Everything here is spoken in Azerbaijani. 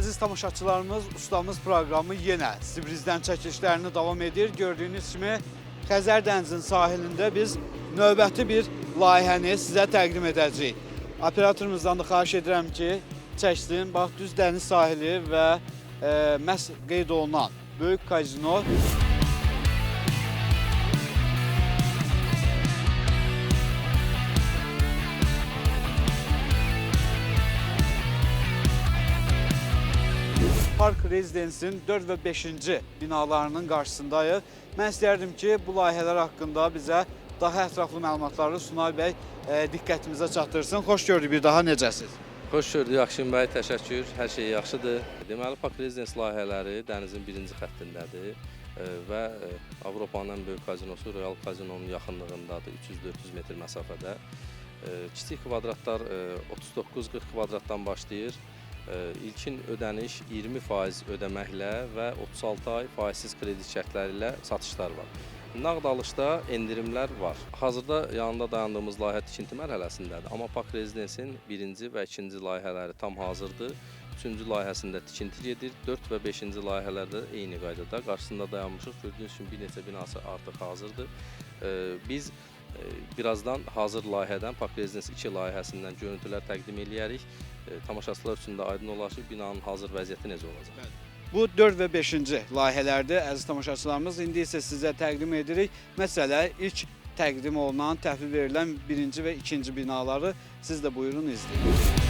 Əziz tamaşaçılarımız, ustamız proqramı yenə Sibrizdən çəkilişlərini davam edir. Gördüyünüz kimi Xəzər dənizinin sahilində biz növbəti bir layihəni sizə təqdim edəcəyik. Operatorumuzdan da xahiş edirəm ki, çəksin. Bax, düz dəniz sahili və məhz qeyd olunan böyük kazino. Park Rezidensin 4 və 5-ci binalarının qarşısındayıq. Mən istərdim ki, bu layihələr haqqında bizə daha ətraflı məlumatları Sunay bəy diqqətimizə çatdırsın. Xoş gördük bir daha, necəsiz? Xoş gördük Akşin bəy, təşəkkür. Hər şey yaxşıdır. Deməli, Park Rezidens layihələri dənizin birinci xəttindədir və Avropanın ən böyük kazinosu Royal Kazinonun yaxınlığındadır, 300-400 metr məsafədə. Kiçik kvadratlar 39-40 kvadratdan başlayır. İlkin ödəniş 20% ödəməklə və 36 ay faizsiz kredi şərtləri ilə satışlar var. Nağd alışda endirimlər var. Hazırda yanında dayandığımız layihə tikinti mərhələsindədir. Amma Park Rezidensin birinci və ikinci layihələri tam hazırdır. Üçüncü layihəsində tikinti gedir. 4 və 5-ci layihələrdə eyni qaydada qarşısında dayanmışıq. Gördüyünüz kimi bir neçə binası artıq hazırdır. Biz birazdan hazır layihədən, Park Rezidens 2 layihəsindən görüntülər təqdim edərik. Tamaşaçılar üçün də aydın olar ki, binanın hazır vəziyyəti necə olacaq. Bu 4 və 5-ci layihələrdir, əziz tamaşaçılarımız. İndi isə sizə təqdim edirik. Məsələ, ilk təqdim olunan, təhvil verilən birinci və ikinci binaları siz də buyurun izləyin.